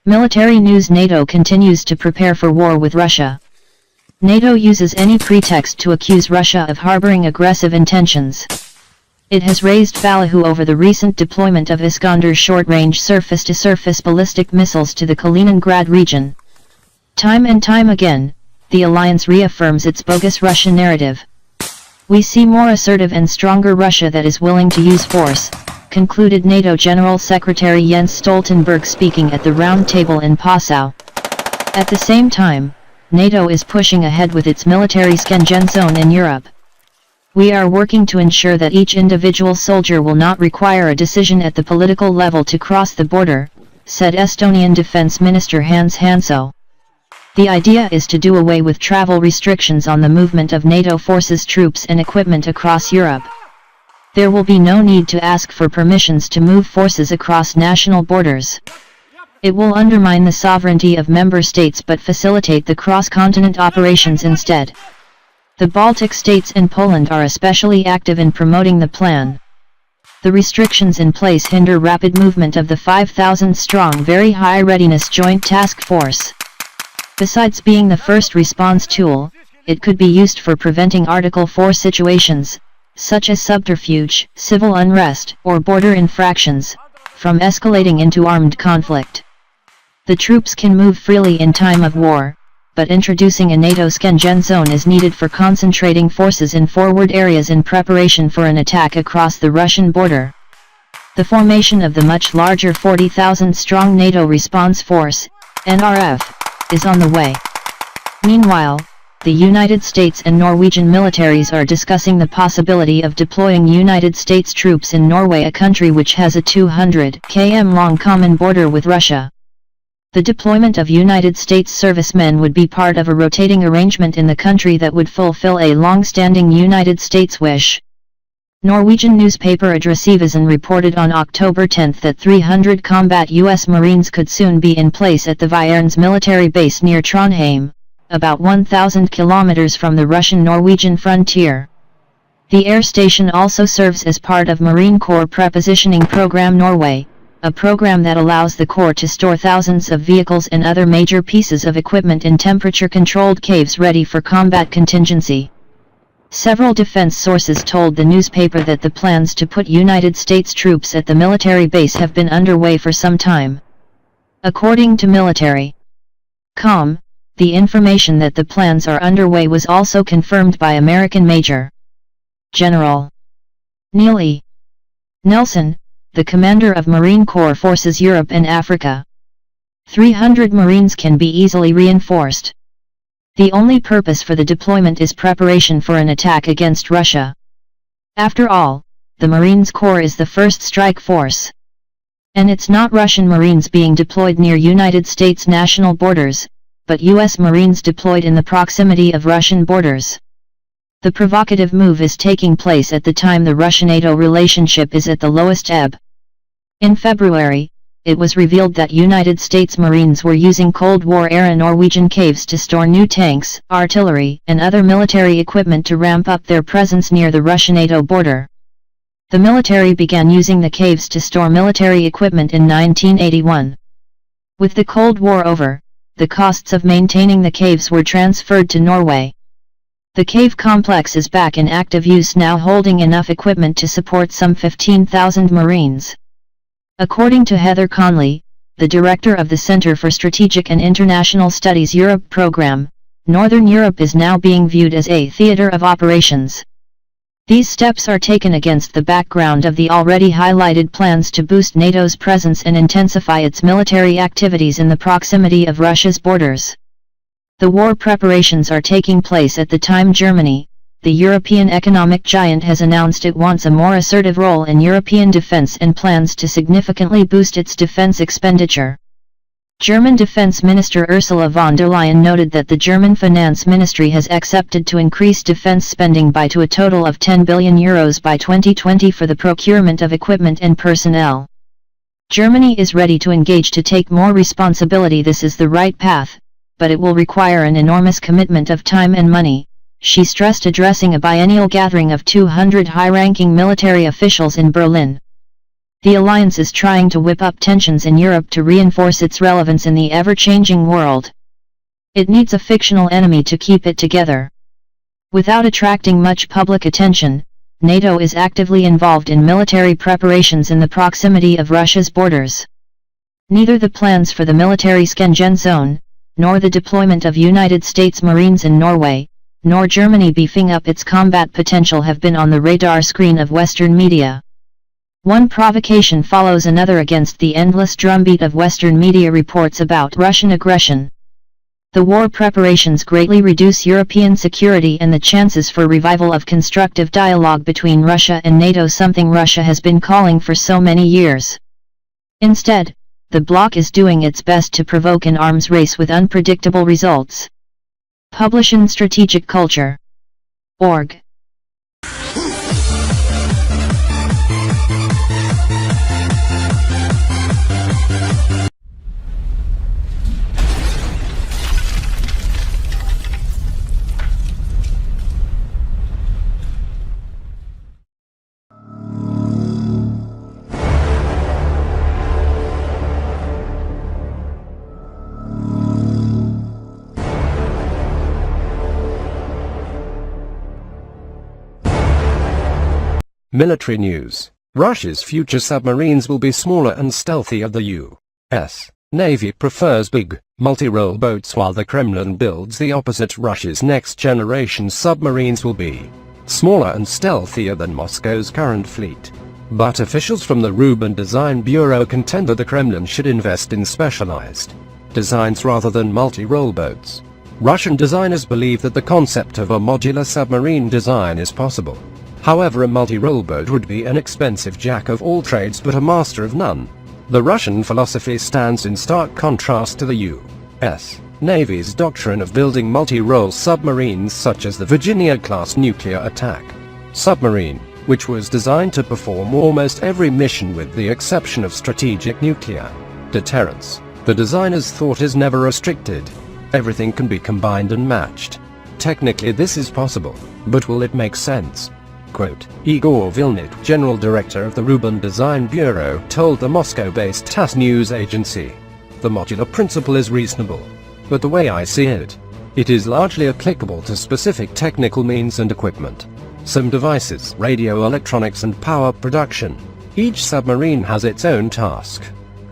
Military news: NATO continues to prepare for war with Russia. NATO uses any pretext to accuse Russia of harboring aggressive intentions. It has raised ballyhoo over the recent deployment of Iskander short-range surface-to-surface ballistic missiles to the Kaliningrad region. Time and time again, the alliance reaffirms its bogus Russia narrative. "We see more assertive and stronger Russia that is willing to use force," concluded NATO General Secretary Jens Stoltenberg speaking at the round table in Passau. At the same time, NATO is pushing ahead with its military Schengen zone in Europe. "We are working to ensure that each individual soldier will not require a decision at the political level to cross the border," said Estonian Defense Minister Hans Hanso. "The idea is to do away with travel restrictions on the movement of NATO forces, troops and equipment across Europe. There will be no need to ask for permissions to move forces across national borders. It will undermine the sovereignty of member states but facilitate the cross-continent operations instead." The Baltic states and Poland are especially active in promoting the plan. The restrictions in place hinder rapid movement of the 5,000-strong Very High Readiness Joint Task Force. Besides being the first response tool, it could be used for preventing Article 4 situations, such as subterfuge, civil unrest, or border infractions, from escalating into armed conflict. The troops can move freely in time of war, but introducing a NATO Schengen zone is needed for concentrating forces in forward areas in preparation for an attack across the Russian border. The formation of the much larger 40,000-strong NATO Response Force, NRF, is on the way. Meanwhile, the United States and Norwegian militaries are discussing the possibility of deploying United States troops in Norway, a country which has a 200 km long common border with Russia. The deployment of United States servicemen would be part of a rotating arrangement in the country that would fulfill a long-standing United States wish. Norwegian newspaper Adresseavisen reported on October 10 that 300 combat U.S. Marines could soon be in place at the Viernes military base near Trondheim, about 1,000 kilometers from the Russian-Norwegian frontier. The air station also serves as part of Marine Corps Prepositioning Program Norway, a program that allows the Corps to store thousands of vehicles and other major pieces of equipment in temperature-controlled caves ready for combat contingency. Several defense sources told the newspaper that the plans to put United States troops at the military base have been underway for some time. According to Military.com, the information that the plans are underway was also confirmed by American Major General Neil E. Nelson, the commander of Marine Corps Forces Europe and Africa. 300 Marines can be easily reinforced. The only purpose for the deployment is preparation for an attack against Russia. After all, the Marines Corps is the first strike force. And it's not Russian Marines being deployed near United States national borders, but U.S. Marines deployed in the proximity of Russian borders. The provocative move is taking place at the time the Russia-NATO relationship is at the lowest ebb. In February, it was revealed that United States Marines were using Cold War-era Norwegian caves to store new tanks, artillery, and other military equipment to ramp up their presence near the Russia-NATO border. The military began using the caves to store military equipment in 1981. With the Cold War over, the costs of maintaining the caves were transferred to Norway. The cave complex is back in active use now, holding enough equipment to support some 15,000 Marines. According to Heather Conley, the director of the Center for Strategic and International Studies Europe program, Northern Europe is now being viewed as a theater of operations. These steps are taken against the background of the already highlighted plans to boost NATO's presence and intensify its military activities in the proximity of Russia's borders. The war preparations are taking place at the time Germany, the European economic giant, has announced it wants a more assertive role in European defense and plans to significantly boost its defense expenditure. German Defense Minister Ursula von der Leyen noted that the German Finance Ministry has accepted to increase defense spending by to a total of €10 billion by 2020 for the procurement of equipment and personnel. Germany is ready to engage to take more responsibility. This is the right path, but it will require an enormous commitment of time and money, she stressed, addressing a biennial gathering of 200 high-ranking military officials in Berlin. The alliance is trying to whip up tensions in Europe to reinforce its relevance in the ever-changing world. It needs a fictional enemy to keep it together. Without attracting much public attention, NATO is actively involved in military preparations in the proximity of Russia's borders. Neither the plans for the military Schengen zone, nor the deployment of United States Marines in Norway, nor Germany beefing up its combat potential have been on the radar screen of Western media. One provocation follows another against the endless drumbeat of Western media reports about Russian aggression. The war preparations greatly reduce European security and the chances for revival of constructive dialogue between Russia and NATO, something Russia has been calling for so many years. Instead, the bloc is doing its best to provoke an arms race with unpredictable results. Publish in Strategic Culture. Org. Military news. Russia's future submarines will be smaller and stealthier. The U.S. Navy prefers big, multi-role boats while the Kremlin builds the opposite. Russia's next-generation submarines will be smaller and stealthier than Moscow's current fleet. But officials from the Rubin Design Bureau contend that the Kremlin should invest in specialized designs rather than multi-role boats. Russian designers believe that the concept of a modular submarine design is possible. However, a multi-role boat would be an expensive jack of all trades but a master of none. The Russian philosophy stands in stark contrast to the U.S. Navy's doctrine of building multi-role submarines such as the Virginia-class nuclear attack submarine, which was designed to perform almost every mission with the exception of strategic nuclear deterrence. The designer's thought is never restricted. Everything can be combined and matched. Technically this is possible, but will it make sense? Quote, Igor Vilnit, general director of the Rubin Design Bureau, told the Moscow-based TASS news agency, "The modular principle is reasonable. But the way I see it, it is largely applicable to specific technical means and equipment. Some devices, radio electronics and power production. Each submarine has its own task.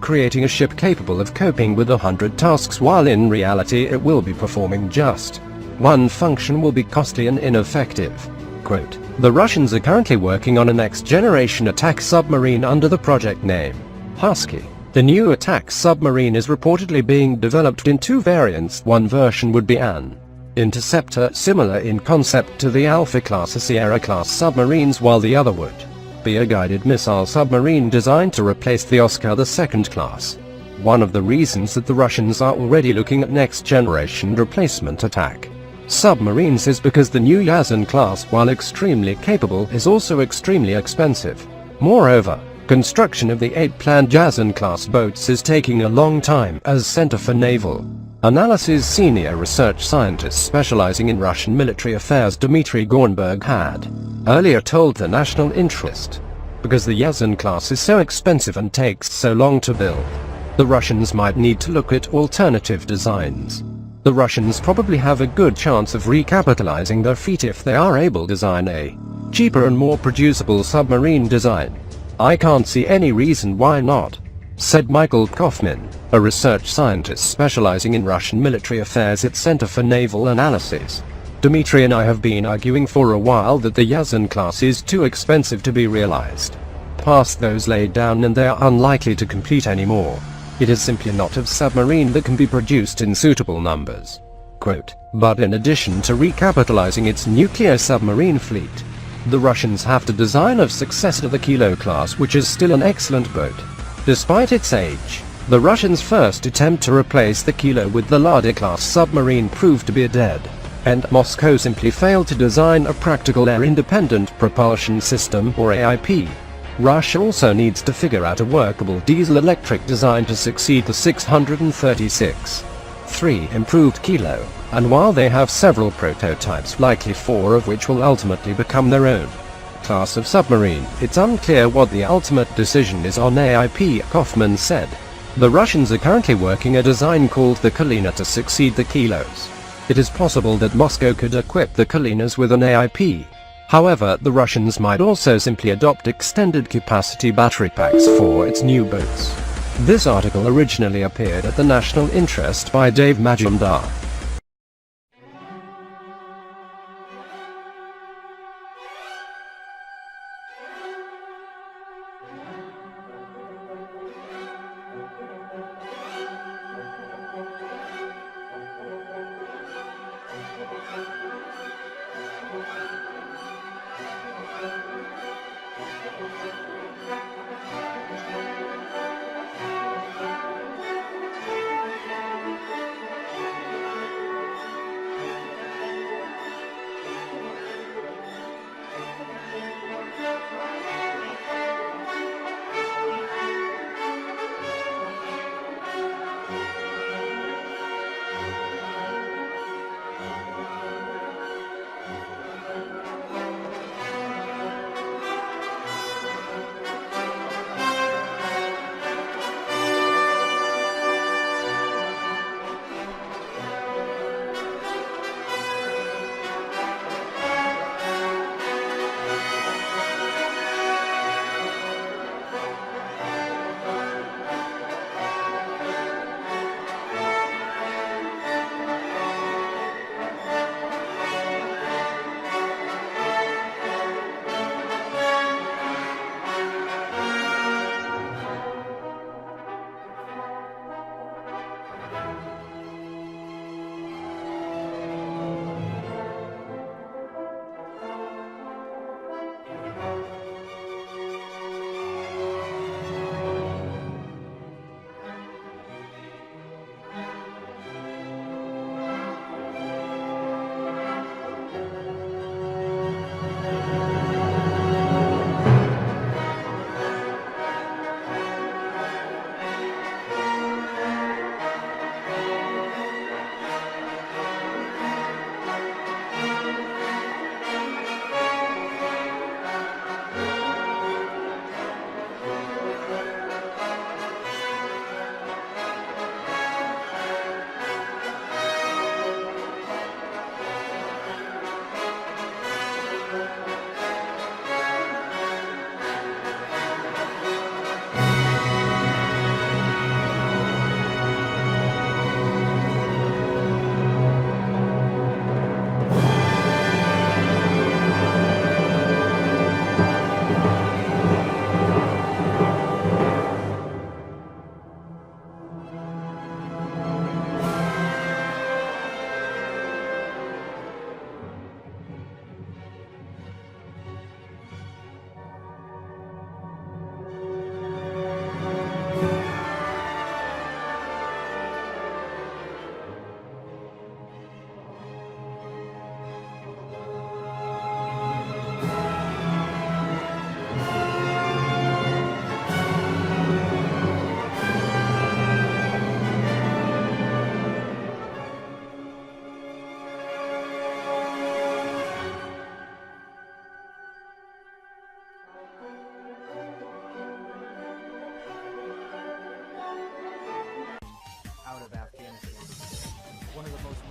Creating a ship capable of coping with 100 tasks while in reality it will be performing just one function will be costly and ineffective." Quote, the Russians are currently working on a next-generation attack submarine under the project name Husky. The new attack submarine is reportedly being developed in two variants. One version would be an interceptor similar in concept to the Alpha-class or Sierra-class submarines, while the other would be a guided missile submarine designed to replace the Oscar II class. One of the reasons that the Russians are already looking at next-generation replacement attack submarines is because the new Yassin class, while extremely capable, is also extremely expensive. Moreover, construction of the 8 planned Yassin class boats is taking a long time, as Center for Naval Analysis senior research scientist specializing in Russian military affairs Dmitry Gornberg had earlier told the National Interest. Because the Yassin class is so expensive and takes so long to build, the Russians might need to look at alternative designs. The Russians probably have a good chance of recapitalizing their feat if they are able to design a cheaper and more producible submarine design. "I can't see any reason why not," said Michael Kaufman, a research scientist specializing in Russian military affairs at Center for Naval Analysis. "Dmitry and I have been arguing for a while that the Yassin class is too expensive to be realized. Past those laid down and they are unlikely to complete anymore. It is simply not a submarine that can be produced in suitable numbers." Quote, but in addition to recapitalizing its nuclear submarine fleet, the Russians have to design a successor to the Kilo class, which is still an excellent boat. Despite its age, the Russians' first attempt to replace the Kilo with the Lada class submarine proved to be a dead end. Moscow simply failed to design a practical air-independent propulsion system, or AIP. Russia also needs to figure out a workable diesel-electric design to succeed the 636.3 improved Kilo, and while they have several prototypes, likely 4 of which will ultimately become their own class of submarine. It's unclear what the ultimate decision is on AIP, Kaufman said. The Russians are currently working a design called the Kalina to succeed the Kilos. It is possible that Moscow could equip the Kalinas with an AIP. However, the Russians might also simply adopt extended capacity battery packs for its new boats. This article originally appeared at the National Interest by Dave Majumdar.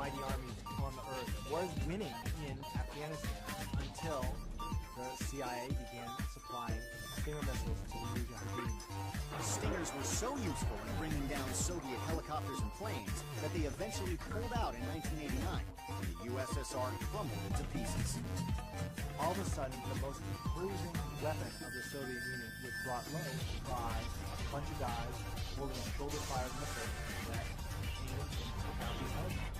mighty armies on the earth was winning in Afghanistan until the CIA began supplying Stinger missiles to the Mujahideen. Stingers were so useful in bringing down Soviet helicopters and planes that they eventually pulled out in 1989, when the USSR crumbled into pieces. All of a sudden, the most bruising weapon of the Soviet Union was brought low by a bunch of guys holding a shoulder-fired missile that aimed and took out these helicopters.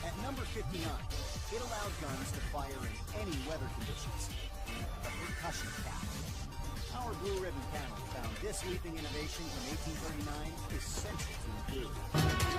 At number 59, it allowed guns to fire in any weather conditions. The percussion cap. Our Blue Ribbon panel found this leaping innovation from 1839 essential to improve.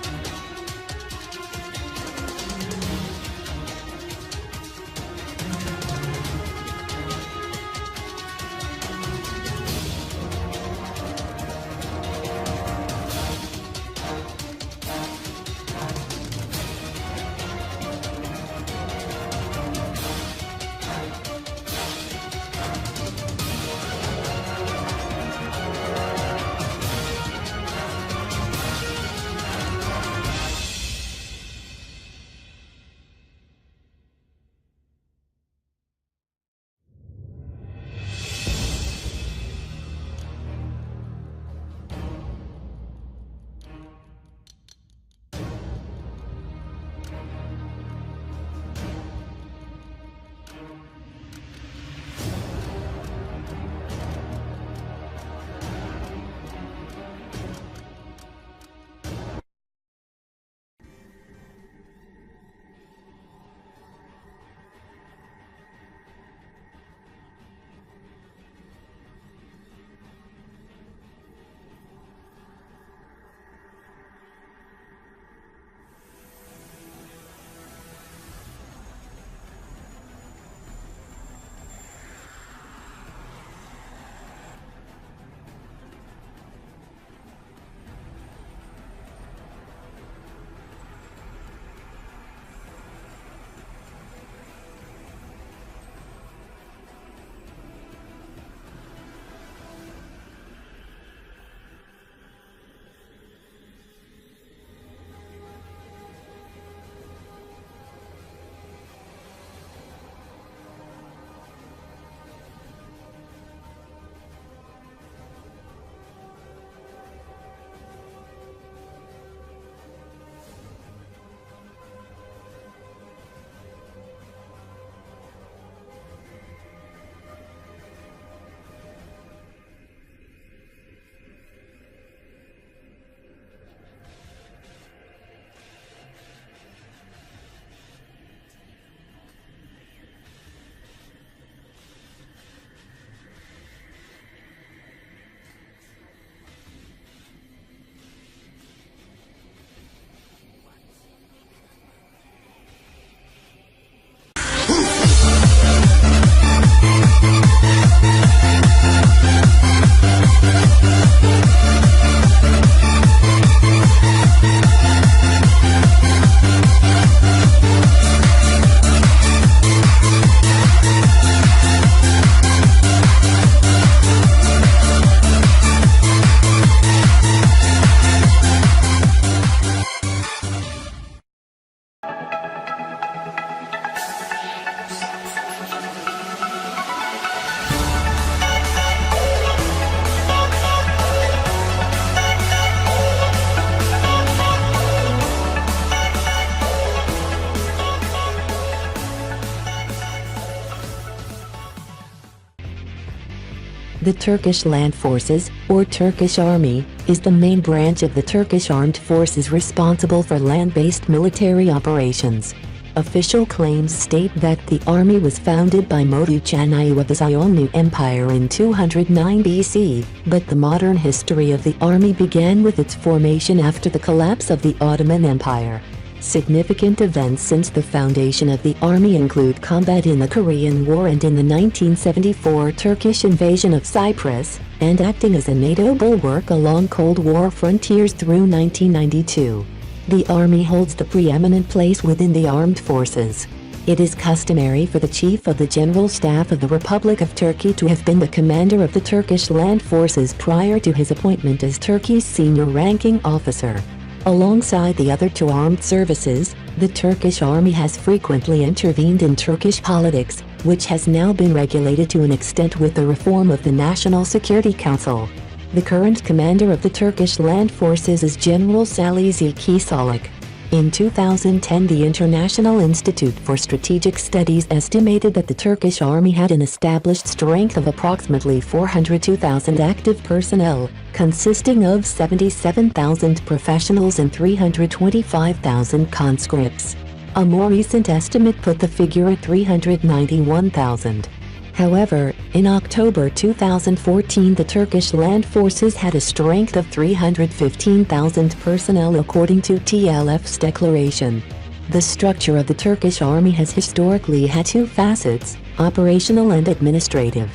The Turkish Land Forces, or Turkish Army, is the main branch of the Turkish Armed Forces responsible for land-based military operations. Official claims state that the army was founded by Moduchanayu of the Xiongnu Empire in 209 BC, but the modern history of the army began with its formation after the collapse of the Ottoman Empire. Significant events since the foundation of the army include combat in the Korean War and in the 1974 Turkish invasion of Cyprus, and acting as a NATO bulwark along Cold War frontiers through 1992. The army holds the preeminent place within the armed forces. It is customary for the Chief of the General Staff of the Republic of Turkey to have been the commander of the Turkish Land Forces prior to his appointment as Turkey's senior ranking officer. Alongside the other two armed services, the Turkish army has frequently intervened in Turkish politics, which has now been regulated to an extent with the reform of the National Security Council. The current commander of the Turkish Land Forces is General Salih Zeki Salik. In 2010, the International Institute for Strategic Studies estimated that the Turkish army had an established strength of approximately 402,000 active personnel, consisting of 77,000 professionals and 325,000 conscripts. A more recent estimate put the figure at 391,000. However, in October 2014, the Turkish Land Forces had a strength of 315,000 personnel according to TLF's declaration. The structure of the Turkish army has historically had two facets, operational and administrative.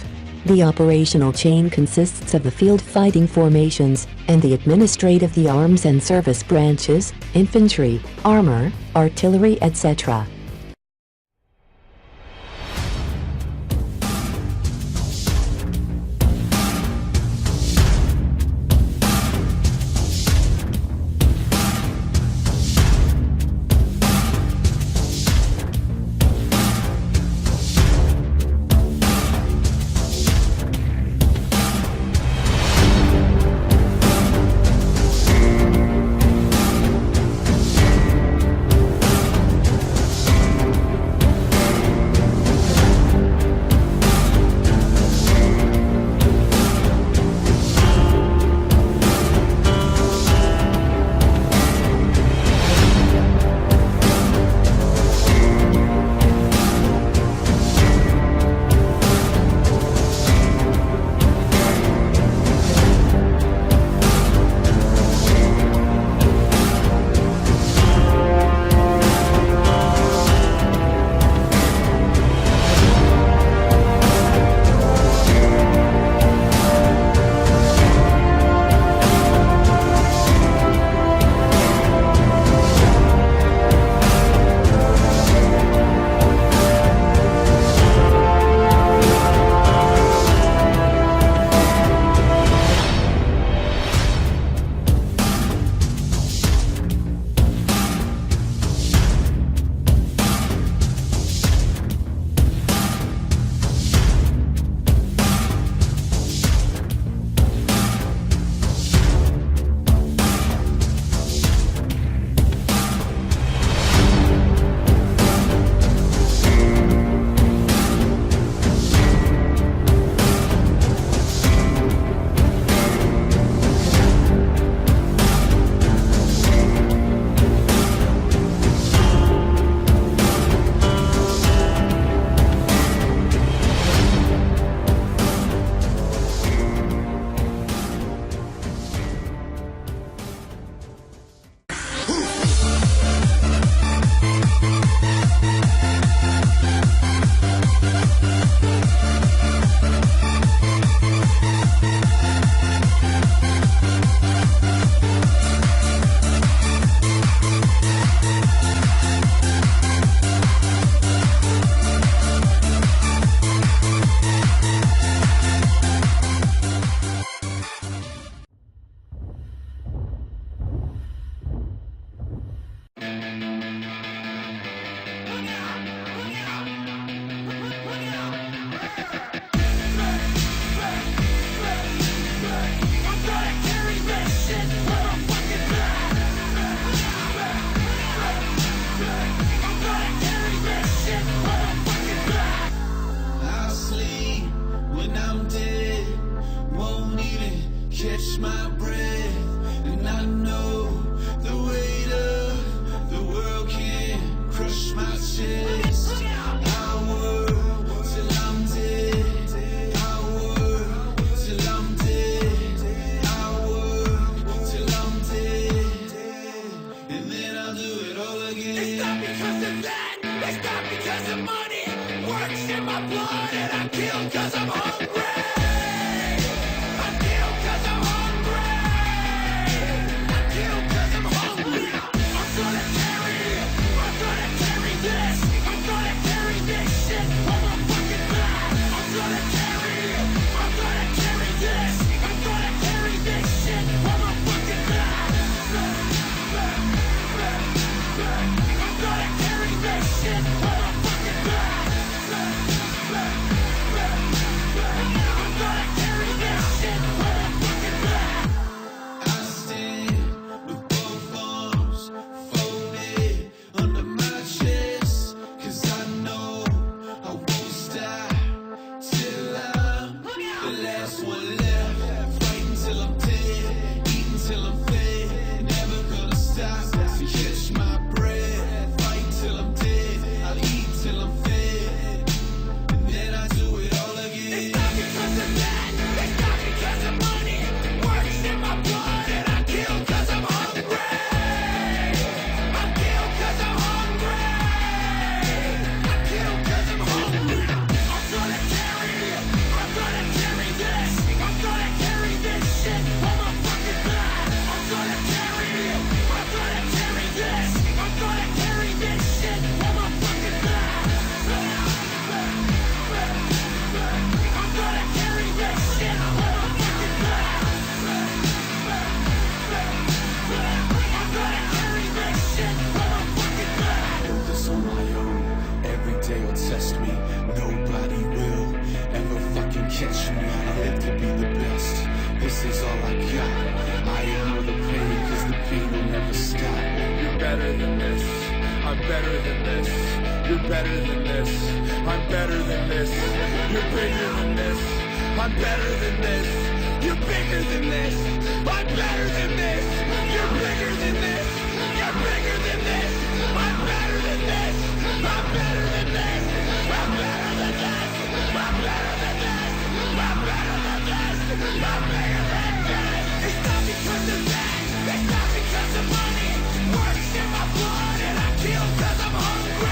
The operational chain consists of the field fighting formations, and the administrative the arms and service branches, infantry, armor, artillery, etc. my breath, and I know the weight of the world can crush my chest. I work till I'm dead. I work till I'm dead. I work till I'm dead, and then I'll do it all again. It's not because of that, it's not because of money. Works in my blood and I kill cause I'm hungry. I kill cause I'm hungry. I kill cause I'm hungry. I'm gonna carry this. I'm gonna carry this shit on my fucking back. I'm gonna carry this. I'm gonna carry this shit on my fucking back. I'm gonna carry this shit on my fucking back. I'm gonna carry this shit on my fucking back. I stand with both arms folded under my chest, cause I know I won't stop till I'm the last one left. Fighting till I'm dead, eating till I'm fed, never gonna stop to catch my breath. Fight till I'm dead, I'll eat till I'm fed, and then I do it all again. It's not because of that, it's not because of money. Works in my blood and I kill cause I'm hungry. I kill cause I'm hungry. I kill cause I'm hungry. I'm gonna carry this. I'm gonna carry this shit on my fucking back. I'm gonna carry this. I'm gonna carry this shit on my fucking back. I'm gonna carry this shit on my fucking back. I'm gonna carry this shit on my fucking back. I do this on my own. Every day will test me. Nobody will ever fucking catch me. I live to be the best. This is all I got. I ignore the pain cause the pain will never stop. You're better than this. I'm better than this. You're better than this. I'm better than this. You're bigger than this. I'm better than this. You're bigger than this. I'm better than this. You're bigger than this. You're bigger than this. I'm better than this. I'm better than this. I'm better than this. I'm better than this. I'm better than this. I'm bigger than this. It's not because of that. It's not because of money. Works in my blood and I kill cause I'm hungry.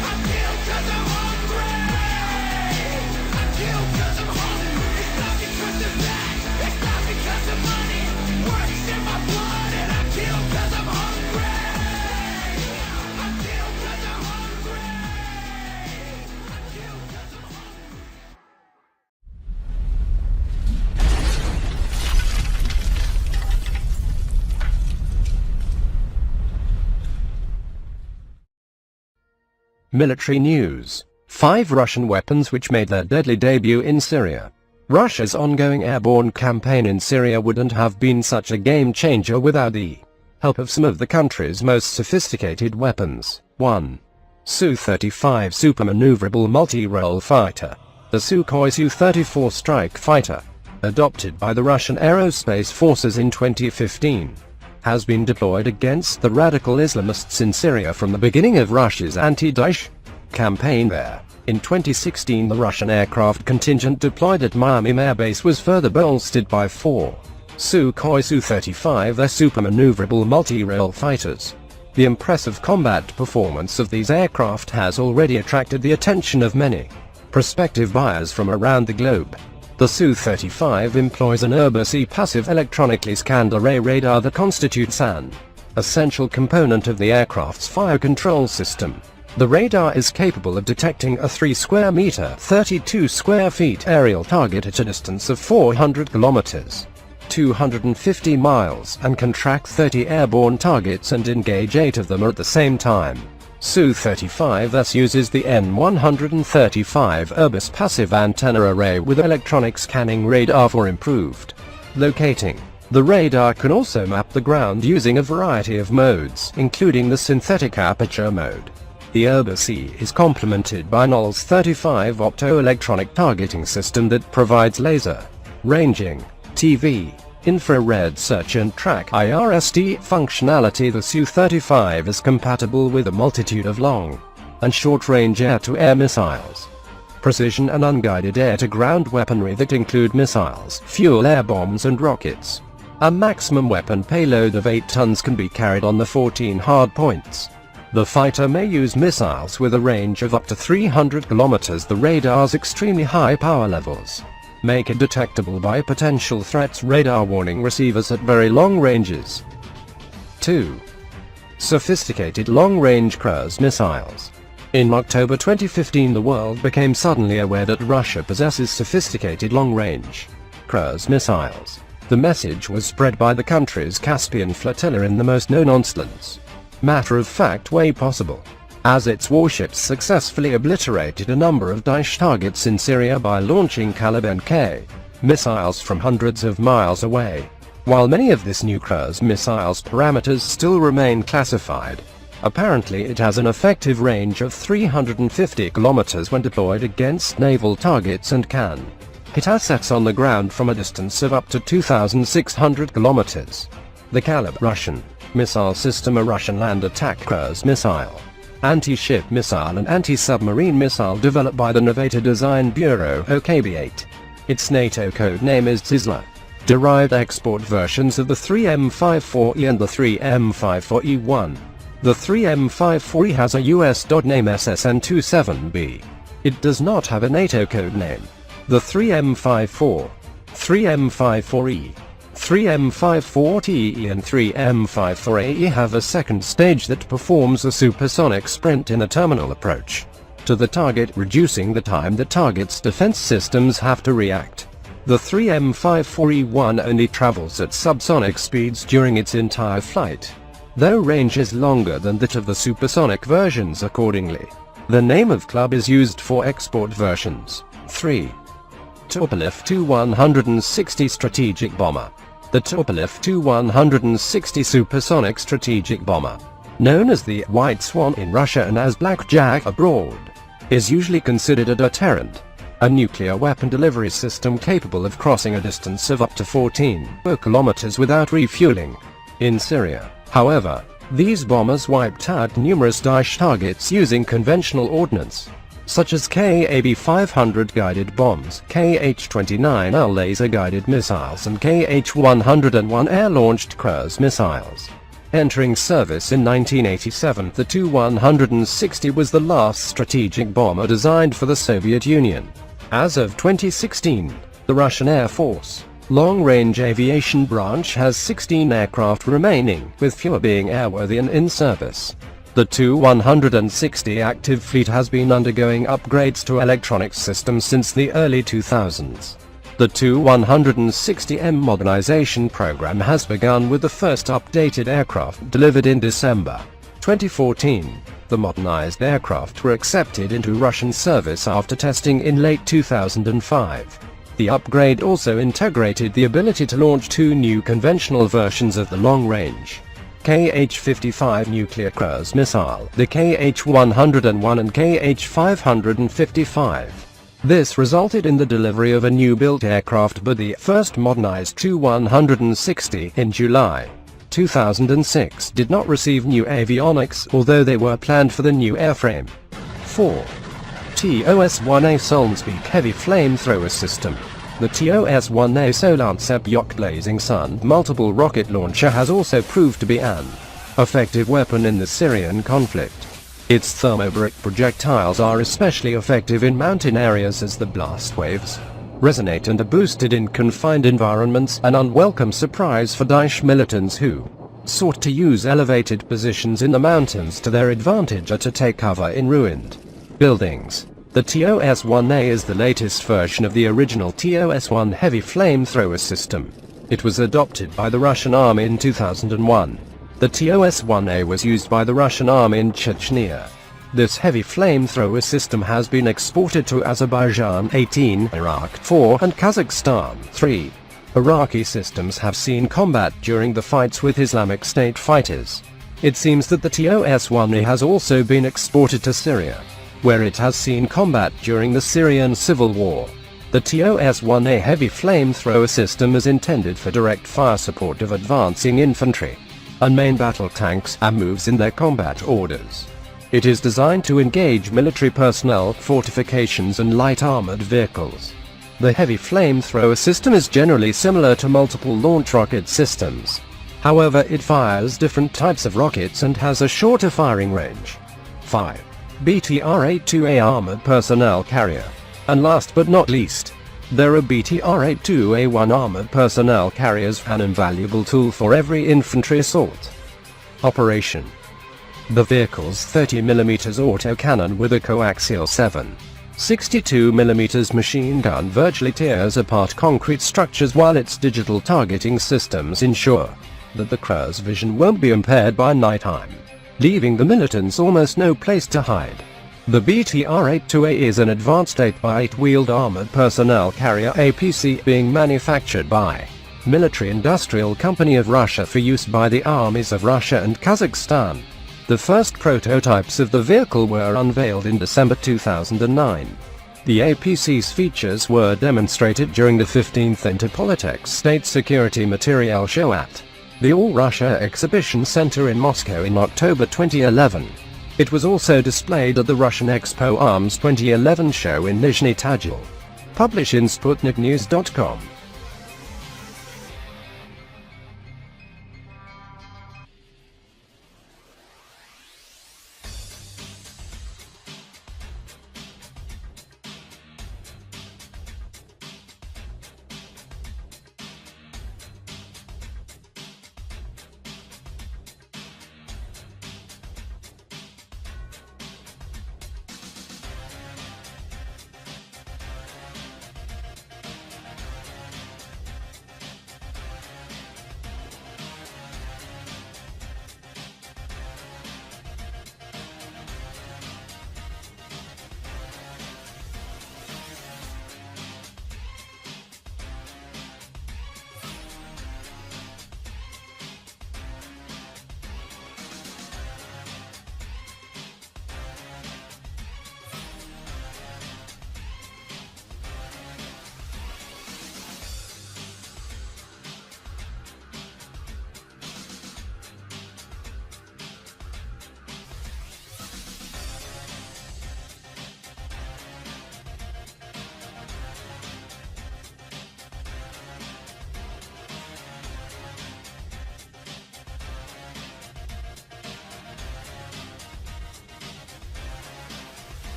I kill cause I'm hungry. I kill cause I'm hungry. It's not because of that. It's not because of money. Works in my blood and I kill cause I'm hungry. I kill cause I'm hungry. I kill cause I'm hungry. Military news. 5 Russian weapons which made their deadly debut in Syria. Russia's ongoing airborne campaign in Syria wouldn't have been such a game changer without the help of some of the country's most sophisticated weapons. 1. Su-35 Supermaneuverable Multi-Role Fighter. The Sukhoi Su-34 strike fighter, adopted by the Russian Aerospace Forces in 2015, has been deployed against the radical Islamists in Syria from the beginning of Russia's anti-Daesh campaign there. In 2016, the Russian aircraft contingent deployed at Miami Air Base was further bolstered by 4 Sukhoi Su-35, their supermaneuverable multi-role fighters. The impressive combat performance of these aircraft has already attracted the attention of many prospective buyers from around the globe. The Su-35 employs an Urbasi passive electronically scanned array radar that constitutes an essential component of the aircraft's fire control system. The radar is capable of detecting a 3 square meter 32 square feet aerial target at a distance of 400 kilometers 250 miles and can track 30 airborne targets and engage 8 of them at the same time. Su-35 thus uses the N135 Urbis passive antenna array with electronic scanning radar for improved locating. The radar can also map the ground using a variety of modes, including the synthetic aperture mode. The Urbisi is complemented by Knowles 35 optoelectronic targeting system that provides laser ranging, FPV, infrared search and track IRST functionality. The Su-35 is compatible with a multitude of long and short-range air-to-air missiles, precision and unguided air-to-ground weaponry that include missiles, fuel air bombs and rockets. A maximum weapon payload of 8 tons can be carried on the 14 hardpoints. The fighter may use missiles with a range of up to 300 kilometers. The radar's extremely high power levels make it detectable by potential threats. Radar warning receivers at very long ranges. 2. Sophisticated long-range cruise missiles. In October 2015, the world became suddenly aware that Russia possesses sophisticated long-range cruise missiles. The message was spread by the country's Caspian flotilla in the most no-nonsense, matter-of-fact way possible, as its warships successfully obliterated a number of Daesh targets in Syria by launching Caliban K missiles from hundreds of miles away. While many of this new cruise missile's parameters still remain classified, apparently it has an effective range of 350 kilometers when deployed against naval targets and can hit assets on the ground from a distance of up to 2,600 kilometers. The Caliban Russian missile system, a Russian land attack cruise missile, anti-ship missile and anti-submarine missile developed by the Novata Design Bureau OKB-8. Its NATO code name is Zizla. Derived export versions of the 3M54E and the 3M54E1. The 3M54E has a US name SSN27B. It does not have a NATO code name. The 3M54, 3M54E, 3M54TE and 3M54AE have a second stage that performs a supersonic sprint in a terminal approach to the target, reducing the time the target's defense systems have to react. The 3M54E1 only travels at subsonic speeds during its entire flight, though range is longer than that of the supersonic versions accordingly. The name of club is used for export versions. 3. Tupolev Tu-160 Strategic Bomber. The Tupolev Tu-160 supersonic strategic bomber, known as the White Swan in Russia and as Blackjack abroad, is usually considered a deterrent, a nuclear weapon delivery system capable of crossing a distance of up to 14 kilometers without refueling. In Syria, however, these bombers wiped out numerous Daesh targets using conventional ordnance, such as KAB-500 guided bombs, KH-29L laser-guided missiles and KH-101 air-launched cruise missiles. Entering service in 1987, the Tu-160 was the last strategic bomber designed for the Soviet Union. As of 2016, the Russian Air Force long-range aviation branch has 16 aircraft remaining, with fewer being airworthy and in service. The Tu-160 active fleet has been undergoing upgrades to electronics systems since the early 2000s. The Tu-160M modernization program has begun with the first updated aircraft delivered in December 2014. The modernized aircraft were accepted into Russian service after testing in late 2005. The upgrade also integrated the ability to launch 2 new conventional versions of the long-range KH-55 nuclear cruise missile, the KH-101 and KH-555. This resulted in the delivery of a new-built aircraft, but the first modernized Tu-160 in July 2006 did not receive new avionics, although they were planned for the new airframe. 4. TOS-1A Solnspeak Heavy Flamethrower System. The TOS-1A Solantsep Blazing Sun multiple rocket launcher has also proved to be an effective weapon in the Syrian conflict. Its thermobaric projectiles are especially effective in mountain areas as the blast waves resonate and are boosted in confined environments, an unwelcome surprise for Daesh militants who sought to use elevated positions in the mountains to their advantage or to take cover in ruined buildings. The TOS-1A is the latest version of the original TOS-1 heavy flamethrower system. It was adopted by the Russian army in 2001. The TOS-1A was used by the Russian army in Chechnya. This heavy flamethrower system has been exported to Azerbaijan 18, Iraq 4, and Kazakhstan 3. Iraqi systems have seen combat during the fights with Islamic State fighters. It seems that the TOS-1A has also been exported to Syria, where it has seen combat during the Syrian civil war. The TOS-1A heavy flamethrower system is intended for direct fire support of advancing infantry and main battle tanks and moves in their combat orders. It is designed to engage military personnel, fortifications and light armored vehicles. The heavy flamethrower system is generally similar to multiple launch rocket systems. However, it fires different types of rockets and has a shorter firing range. 5. BTR-82A Armored Personnel Carrier. And last but not least, there are BTR-82A1 Armored Personnel Carriers, an invaluable tool for every infantry assault operation. The vehicle's 30mm autocannon with a coaxial 7.62mm machine gun virtually tears apart concrete structures, while its digital targeting systems ensure that the crew's vision won't be impaired by nighttime, leaving the militants almost no place to hide. The BTR-82A is an advanced 8x8 wheeled armored personnel carrier APC being manufactured by Military Industrial Company of Russia for use by the armies of Russia and Kazakhstan. The first prototypes of the vehicle were unveiled in December 2009. The APC's features were demonstrated during the 15th Interpolitech State Security Material Show at the All Russia Exhibition Center in Moscow in October 2011. It was also displayed at the Russian Expo Arms 2011 show in Nizhny Tagil. Published in SputnikNews.com.